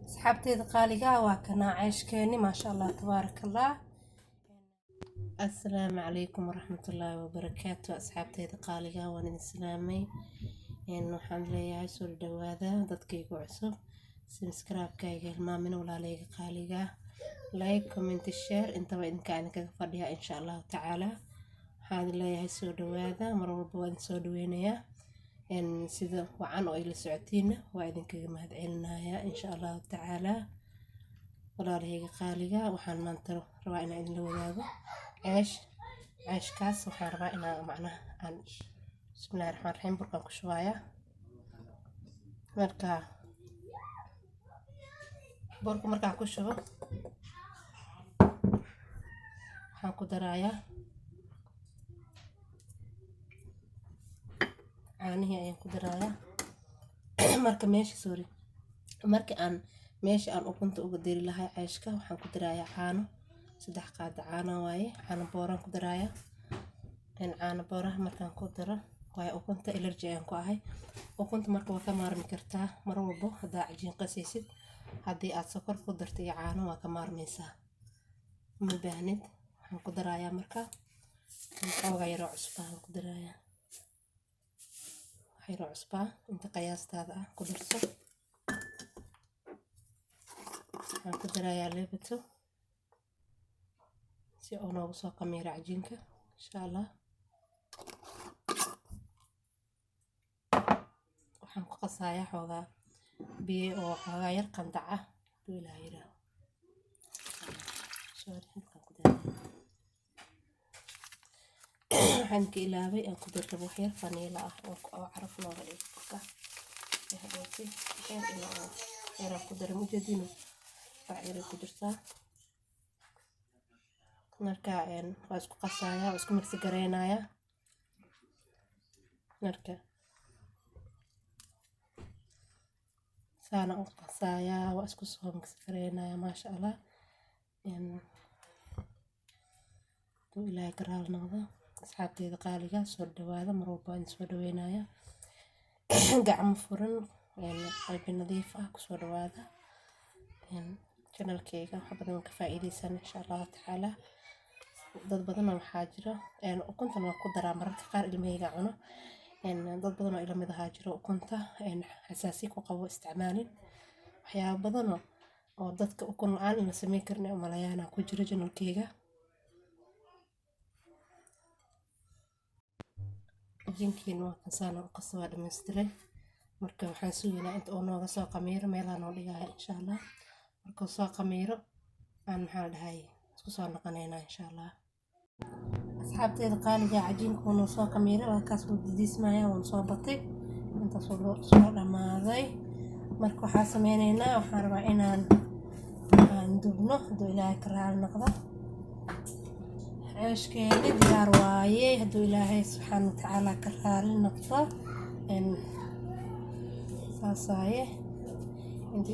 asxaabteyda qaaliga waa kana ceyshkeeni maasha Allah tabaaraka Allah. Assalaamu calaykum waraxmatullaahi wabarakaatu. asxaabteyda qaaliga waan idin salaamay. waxaan leeyahay soo dhawaada dadkaygu cusub, subscribe-kayga hilmaamin walaaleyga qaaliga, like, comment, share intaba idinka kaga fadhiya insha Allah tacaala. waxaan leeyahay soo dhawaada, mar walba waan soo dhaweynayaa sida wacan oo ila socotiina waa idinkaga mahadcelinayaa insha Allah tacaala. walaaleyga qaaliga waxaan maanta rabaa inaan idin la wadaago ceyshkaas. waxaan rabaa inaan macnaha aan bismillaahi raxmaani raxiim burkaan ku shubaaya. markaan ku shubo waxaan ku darayaa caanihii ayaan ku darayaa. meesha aan ukunta uga dari lahaa ceyshka waxaan ku darayaa caano, 3 qaado caano waaye. caano booraan ku darayaa. caano booraha markaan ku daro waaye ukunta allergy ayaan ku ahay. ukunta marka waa ka maarmi kartaa mar walbo haddaa cajiin qasaysid. haddii aad sokor ku darto iyo caano waa ka maarmaysaa, ma baahnid. waxaan ku darayaa marka xoogaa yaroo cusbaa aan ku darayaa. yaroo cusbaa inta qiyaastaada ah ku darso. waxaan ku darayaa leebato si uu noogu soo qamiiro cajiinka insha Allah. waxaan ku qasayaa xoogaa biyo oo xoogaa yar qandac ah haduu Ilaahay yiraaho. waxaan ka ilaaway aan ku darrabo wax yar vanilla ah oo caraf nooga dhigo burka. yaraan ku daray mujeedino wax yar ku jirtaa. marka waa isku qasayaa, waa isku mix gareynayaa. marka saana u qasayaa, waa isku soo mix gareynayaa maasha Allah. duu Ilaahay ka raali noqdo. asxaabteyda qaaliga soo dhawaada, mar walba waan soo dhaweynayaa gacmo furan, qalbi nadiif ah ku soo dhawaada. channelkayga wax badan ka faa'iideysan insha Allah tacaala. dad badan waxaa jira ukuntan waa ku daraa mararka qaar ilmahayga cuno. dad badan oo ila mid ahaa jiro ukunta xasaasiyo ku qabo isticmaalin. waxyaabo badan oo dadka ukun la'aan in la sameyn karin u maleeyaan ku jiro channelkayga. cajiinkiina waa kasaana u qasoo dhammaystiray. marka waxaan sugaynaa inta uu nooga soo qamiiro meelaha noo dhigaya insha Allah. markuu soo qamiiro aan maxaa dhahay isku soo noqonaynaa insha Allah. asxaabteyda qaaliga cajiinku noo soo qamiiro waa kaas uu diismaaya, waan soo batay inta soo dhamaaday. marka waxaan sameynaynaa, waxaan rabaa inaan dubno haduu Ilaahay ka raali noqdo. ceyshkeeni diyaar waaye haduu Ilaahay subxaanahu wa tacaala ka raali noqdo. saasaaye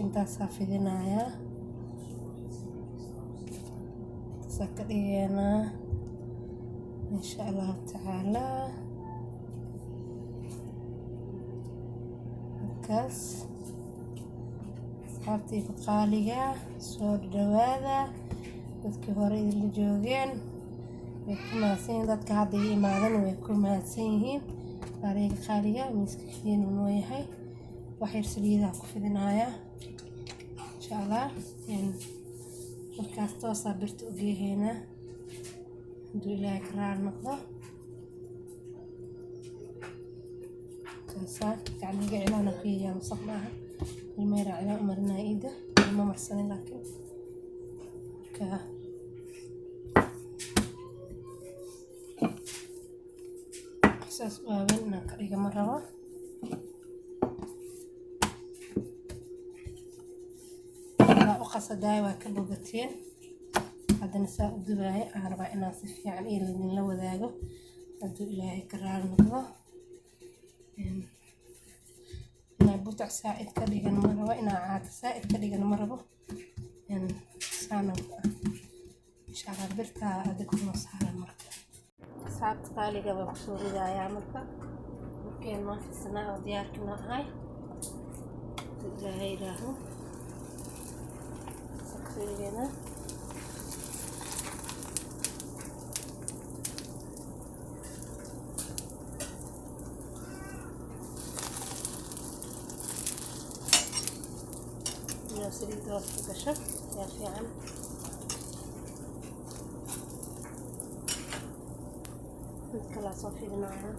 intaas fidinayaa sakadiyana insha Allah tacaala. kaas asxaabteyda qaaliga soo dhawaada. dadkii hore idinla joogeen way ku mahadsan yihiin, dadka hadda ii imaadan way ku mahadsan yihiin. walaaleyga qaaliga miiska kiinu noo yahay wax yar saliidaha ku fidinayaa insha Allah. markaas toosaa birta u geeheynaa haduu Ilaahay ka raali noqdo. kaasaa gacmiga cilaana ku yeeyaa wasaq maaha. ilmeera cilaan u marinaya iida ma marsanin laakiin marka saas waaweyn inaan ka dhiga ma rabo. u qasadaay waa ka bogateen. haddana saa u dubaaya aan rabaa inaan si fiican idinla wadaago haduu Ilaahay ka raali noqdo. inaan butac saa'id ka dhigan ma rabo, inaan caata saa'id ka dhigan ma rabo. saana insha Allah birtaa adag kuma saaran. marka asxaabta qaaliga waa ku soo ridayaa. marka burkeen noo fisanaa oo diyaarkina ahay haduu Ilaahay yiraaho. سوينا سليد راس القشر يا في عم نتكلم صافي بنعمة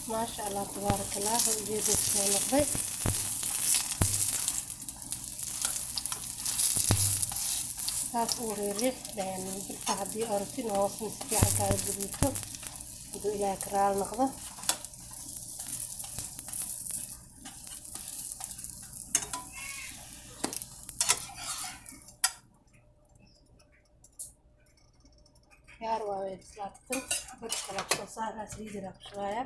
ما شاء الله تبارك الله. وجيب النقطة taas uu reeriix birta haddii oratin hoosna si fiican kaaga guduuto hadduu ilaahay ka raali noqdo. yaar waa way bislaatay badka kala soo saaraa saliidda ku shubaaya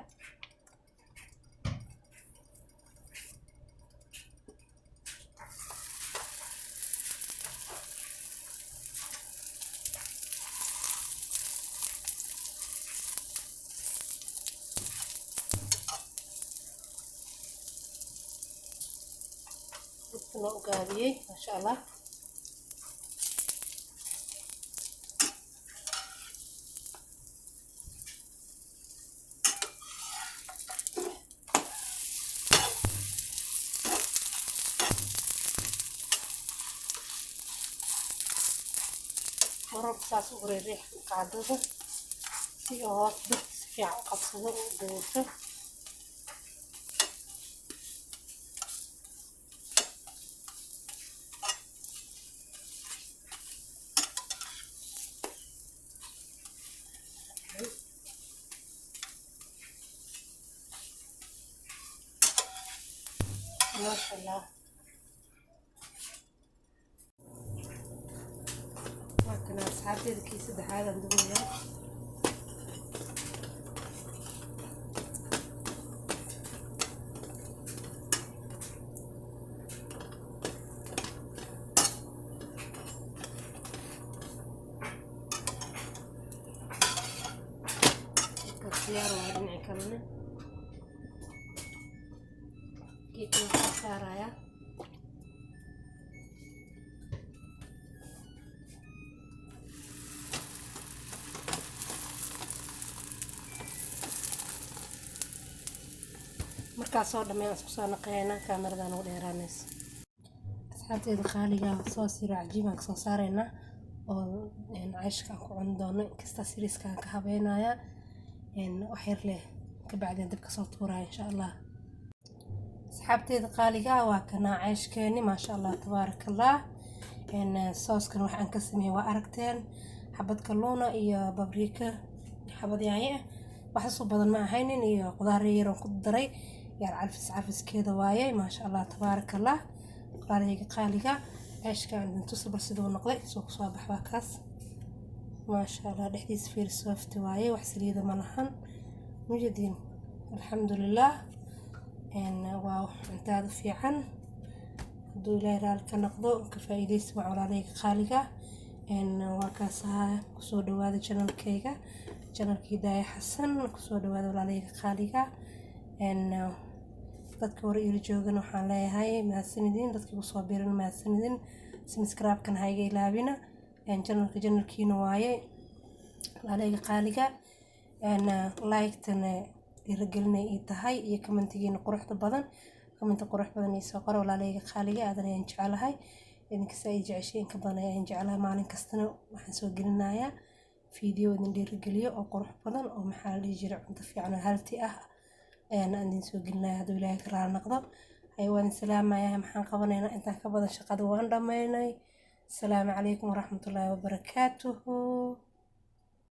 لو قابيه ما شاء الله. مرة بساس أغري الريح قاعدة في هواك بس في عقب صدر ودوسه ما شاء الله. لكن أصحابي الكيس ده هذا ندويه كسيار وهذا كلنا كيف نختار يا markaas oo dhammaan isku soo naqayna kaamiradan u dheeraanayso. asxaabteeda qaaliga soo siro cajiibaan ka soo saarayna oo cayshka ku cun doono kasta siriska ka habeynaya wax yar leh ka bacdeen dib ka soo tuuraya insha Allah. asxaabteeda qaaliga waa kana cayshkeeni ma sha Allah tabarakallah. sooskan waxaan ka sameeyay waa aragteen xabad kalluuna iyo babriika xabad yaanyo wax soo badan ma ahaynin iyo qudaar yar oo ku daray yar عرفس كذا وايي ما شاء الله تبارك الله. قاليق قاليقة عيش كان تصبر سدو نقضي سوق صباح باكاس ما شاء الله دحديس فير سوفت وايي وحسلي ذا منحن مجدين الحمد لله. واو انت هذا في عن دولا رالك نقضو كفايديس وعلى قاليقة وكاسها كسود هذا جنال كيكا جنال كيداي حسن كسود هذا ولا قاليقة dadka hore ila joogan waxaan leeyahay mahadsanidin dadka ku soo biiran mahadsanidin subscribe kan hayga ilaabina channelkiina waaye walaaliga qaaliga like tan dhiirigelinay ii tahay iyo commentigiina quruxda badan ii soo qoro walaaliga qaaliga aadan ayaan jecelahay idinka saa ii jeceshiin ka badan ayaan jecelahay maalin kastana waxaan soo gelinayaa video idin dhiirigeliyo oo qurux badan oo maxaa la dhihi jiray cunto fiican oo healthy ah عندي سوق لنا هذا ولا كرار نقضب. أيوة السلام يا محن قبنا أنت كبر شقد وأنا رميناي. السلام عليكم ورحمة الله وبركاته.